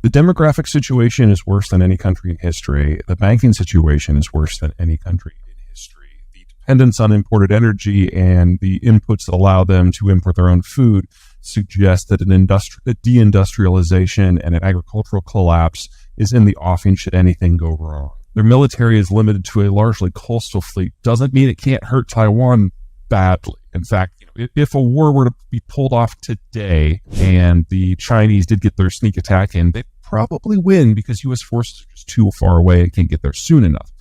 The demographic situation is worse than any country in history. The banking situation is worse than any country in history. The dependence on imported energy and the inputs that allow them to import their own food suggest that a deindustrialization and an agricultural collapse is in the offing should anything go wrong. Their military is limited to a largely coastal fleet. Doesn't mean it can't hurt Taiwan badly. In fact, if a war were to be pulled off today and the Chinese did get their sneak attack in, they'd probably win because U.S. forces are just too far away and can't get there soon enough.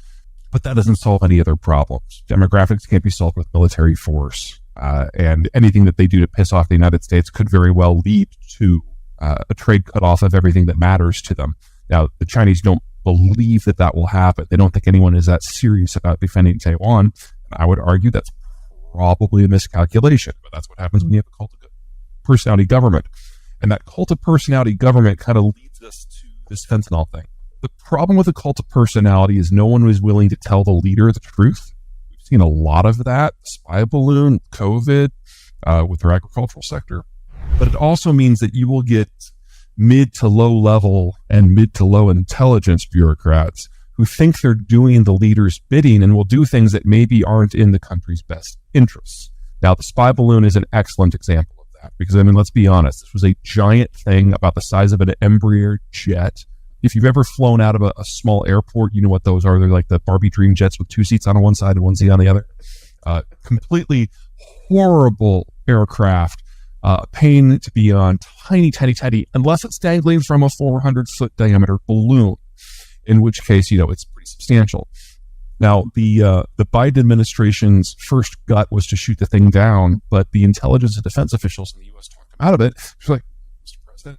But that doesn't solve any of their problems. Demographics can't be solved with military force. And anything that they do to piss off the United States could very well lead to a trade cutoff of everything that matters to them. Now, the Chinese don't believe that that will happen. They don't think anyone is that serious about defending Taiwan. And I would argue that's probably a miscalculation, but that's what happens when you have a cult of personality government. And that cult of personality government kind of leads us to this fentanyl thing. The problem with a cult of personality is no one was willing to tell the leader the truth. We've seen a lot of that, spy balloon, COVID, with their agricultural sector. But it also means that you will get mid to low level and mid to low intelligence bureaucrats who think they're doing the leader's bidding and will do things that maybe aren't in the country's best interests. Now, the spy balloon is an excellent example of that because, I mean, let's be honest, this was a giant thing about the size of an Embraer jet. If you've ever flown out of a small airport, you know what those are. They're like the Barbie dream jets with 2 seats on one side and 1 seat on the other. Completely horrible aircraft. Pain to be on, tiny, unless it's dangling from a 400-foot diameter balloon, in which case, it's pretty substantial. Now, the Biden administration's first gut was to shoot the thing down, but the intelligence and defense officials in the U.S. talked them out of it. It's like, Mr. President,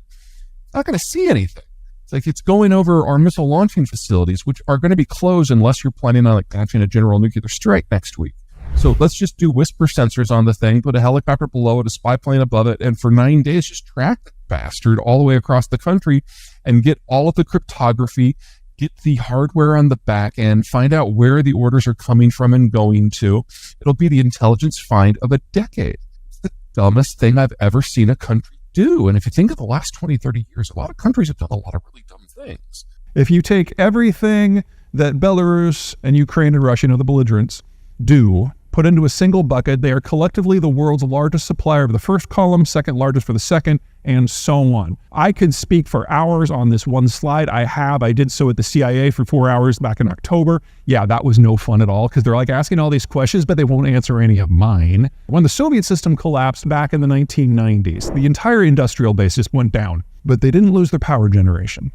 not going to see anything. It's like it's going over our missile launching facilities, which are going to be closed unless you're planning on launching a general nuclear strike next week. So let's just do whisper sensors on the thing, put a helicopter below it, a spy plane above it, and for 9 days, just track the bastard all the way across the country and get all of the cryptography, get the hardware on the back end, find out where the orders are coming from and going to. It'll be the intelligence find of a decade. It's the dumbest thing I've ever seen a country do. And if you think of the last 20, 30 years, a lot of countries have done a lot of really dumb things. If you take everything that Belarus and Ukraine and Russia, the belligerents, do, put into a single bucket, they are collectively the world's largest supplier of the first column, second largest for the second, and so on. I could speak for hours on this one slide. I did so at the CIA for 4 hours back in October. Yeah, that was no fun at all because they're like asking all these questions, but they won't answer any of mine. When the Soviet system collapsed back in the 1990s, the entire industrial base just went down, but they didn't lose their power generation.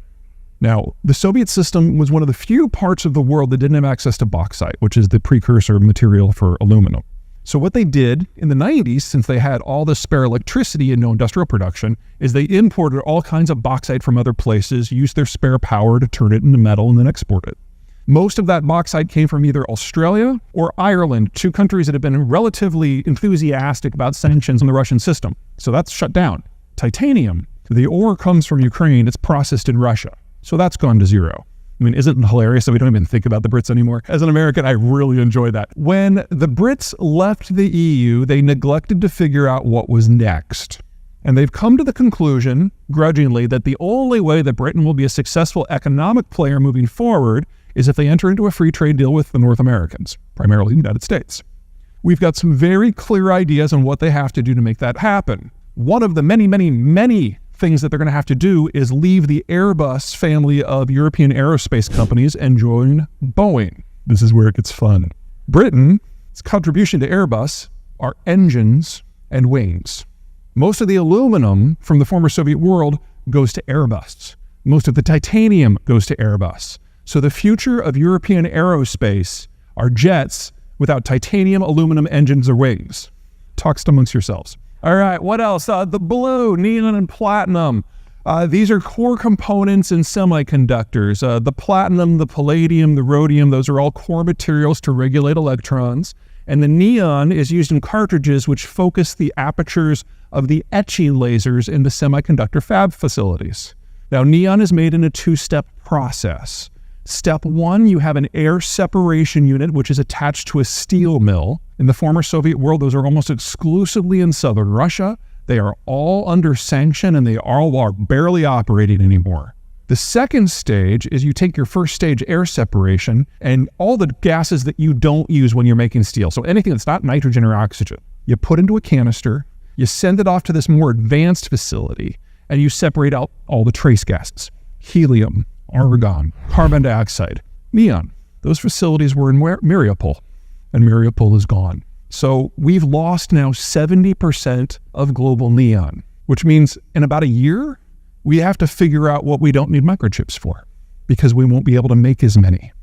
Now, the Soviet system was one of the few parts of the world that didn't have access to bauxite, which is the precursor material for aluminum. So what they did in the 90s, since they had all the spare electricity and no industrial production, is they imported all kinds of bauxite from other places, used their spare power to turn it into metal and then export it. Most of that bauxite came from either Australia or Ireland, 2 countries that have been relatively enthusiastic about sanctions on the Russian system. So that's shut down. Titanium, the ore comes from Ukraine, it's processed in Russia. So that's gone to zero. I mean, isn't it hilarious that we don't even think about the Brits anymore? As an American, I really enjoy that. When the Brits left the EU, they neglected to figure out what was next. And they've come to the conclusion, grudgingly, that the only way that Britain will be a successful economic player moving forward is if they enter into a free trade deal with the North Americans, primarily the United States. We've got some very clear ideas on what they have to do to make that happen. One of the many things that they're going to have to do is leave the Airbus family of European aerospace companies and join Boeing. This is where it gets fun. Britain's contribution to Airbus are engines and wings. Most of the aluminum from the former Soviet world goes to Airbus. Most of the titanium goes to Airbus. So the future of European aerospace are jets without titanium, aluminum, engines, or wings. Talk amongst yourselves. All right, what else? The blue, neon, and platinum. These are core components in semiconductors. The platinum, the palladium, the rhodium, those are all core materials to regulate electrons. And the neon is used in cartridges which focus the apertures of the etching lasers in the semiconductor fab facilities. Now, neon is made in a 2-step process. Step 1, you have an air separation unit, which is attached to a steel mill. In the former Soviet world, those are almost exclusively in southern Russia. They are all under sanction and they all are barely operating anymore. The second stage is you take your first stage air separation and all the gases that you don't use when you're making steel. So anything that's not nitrogen or oxygen, you put into a canister, you send it off to this more advanced facility, and you separate out all the trace gases. Helium, argon, carbon dioxide, neon. Those facilities were in Mariupol, and Mariupol is gone. So we've lost now 70% of global neon, which means in about a year, we have to figure out what we don't need microchips for, because we won't be able to make as many.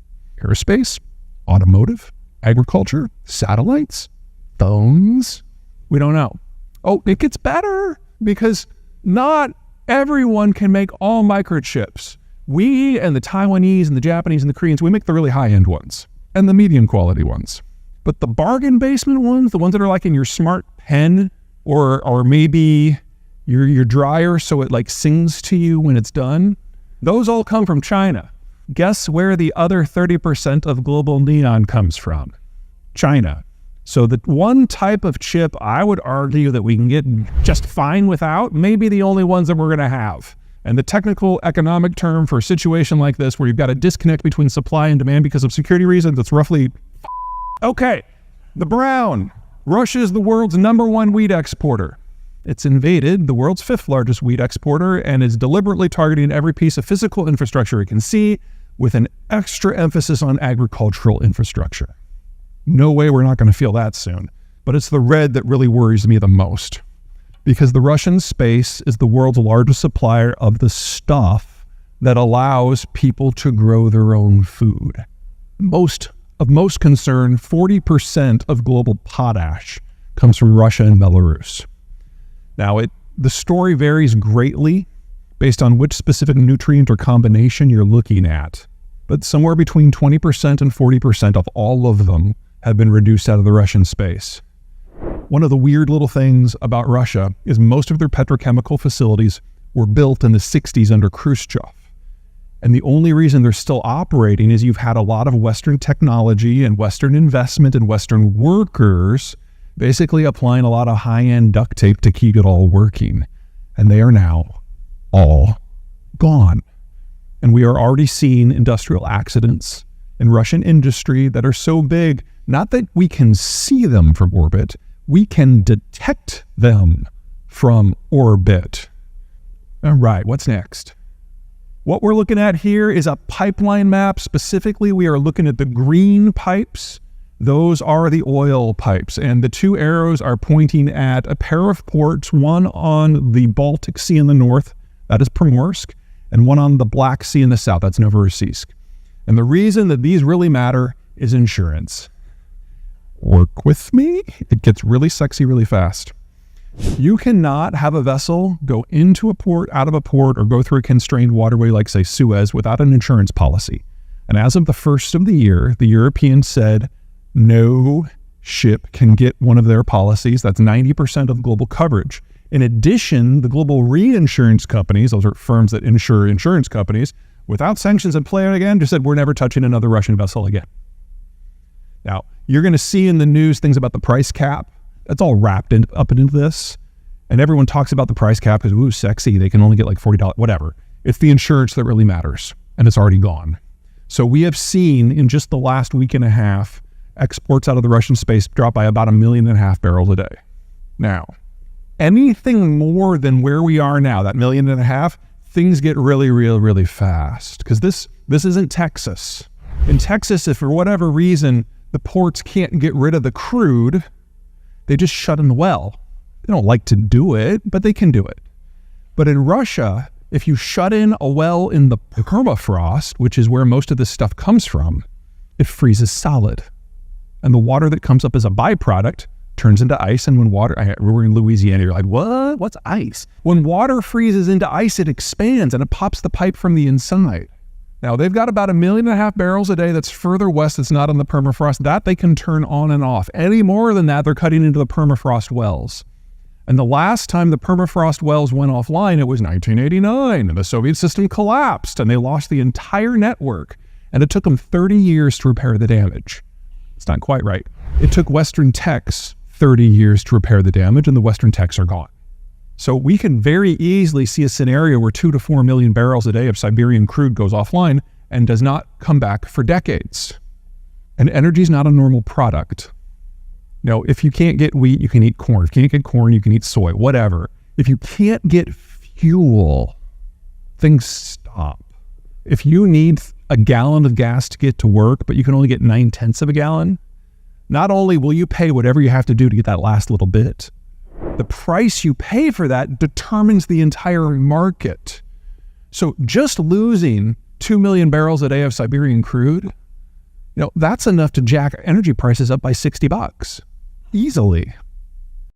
Aerospace, automotive, agriculture, satellites, phones, we don't know. Oh, it gets better, because not everyone can make all microchips. We and the Taiwanese and the Japanese and the Koreans, we make the really high-end ones and the medium quality ones. But the bargain basement ones, the ones that are like in your smart pen or maybe your dryer so it like sings to you when it's done, those all come from China. Guess where the other 30% of global neon comes from? China. So the one type of chip I would argue that we can get just fine without may be the only ones that we're going to have. And the technical economic term for a situation like this where you've got a disconnect between supply and demand because of security reasons, it's roughly okay. The brown. Russia is the world's #1 wheat exporter. It's invaded the world's 5th largest wheat exporter and is deliberately targeting every piece of physical infrastructure it can see with an extra emphasis on agricultural infrastructure. No way we're not going to feel that soon. But it's the red that really worries me the most, because the Russian space is the world's largest supplier of the stuff that allows people to grow their own food. Of most concern, 40% of global potash comes from Russia and Belarus. Now, the story varies greatly based on which specific nutrient or combination you're looking at, but somewhere between 20% and 40% of all of them have been reduced out of the Russian space. One of the weird little things about Russia is most of their petrochemical facilities were built in the 60s under Khrushchev. And the only reason they're still operating is you've had a lot of Western technology and Western investment and Western workers basically applying a lot of high-end duct tape to keep it all working. And they are now all gone. And we are already seeing industrial accidents in Russian industry that are so big, not that we can see them from orbit, we can detect them from orbit. All right, what's next? What we're looking at here is a pipeline map. Specifically, we are looking at the green pipes. Those are the oil pipes, and the 2 arrows are pointing at a pair of ports, one on the Baltic Sea in the north, that is Primorsk, and one on the Black Sea in the south, that's Novorossiysk. And the reason that these really matter is insurance. Work with me. It gets really sexy really fast. You cannot have a vessel go into a port, out of a port, or go through a constrained waterway like, say, Suez without an insurance policy. And as of the first of the year, the Europeans said no ship can get one of their policies. That's 90% of global coverage. In addition, the global reinsurance companies, those are firms that insure insurance companies, without sanctions in play again, just said we're never touching another Russian vessel again. Now, you're going to see in the news things about the price cap. That's all wrapped up into this. And everyone talks about the price cap because, ooh, sexy, they can only get like $40, whatever. It's the insurance that really matters, and it's already gone. So we have seen in just the last week and a half, exports out of the Russian space drop by about 1.5 million barrels a day. Now, anything more than where we are now, that 1.5 million, things get really, really fast. Because this isn't Texas. In Texas, if for whatever reason the ports can't get rid of the crude, they just shut in the well. They don't like to do it, but they can do it. But in Russia, if you shut in a well in the permafrost, which is where most of this stuff comes from, it freezes solid. And the water that comes up as a byproduct turns into ice. And when we're in Louisiana, you're like, what? What's ice? When water freezes into ice, it expands and it pops the pipe from the inside. Now, they've got about 1.5 million barrels a day that's further west that's not on the permafrost. That they can turn on and off. Any more than that, they're cutting into the permafrost wells. And the last time the permafrost wells went offline, it was 1989, and the Soviet system collapsed, and they lost the entire network. And it took them 30 years to repair the damage. It's not quite right. It took Western techs 30 years to repair the damage, and the Western techs are gone. So we can very easily see a scenario where 2 to 4 million barrels a day of Siberian crude goes offline and does not come back for decades. And energy is not a normal product. No, if you can't get wheat, you can eat corn. If you can't get corn, you can eat soy, whatever. If you can't get fuel, things stop. If you need a gallon of gas to get to work, but you can only get 9/10 of a gallon, not only will you pay whatever you have to do to get that last little bit, the price you pay for that determines the entire market. So just losing 2 million barrels a day of Siberian crude, that's enough to jack energy prices up by $60 easily.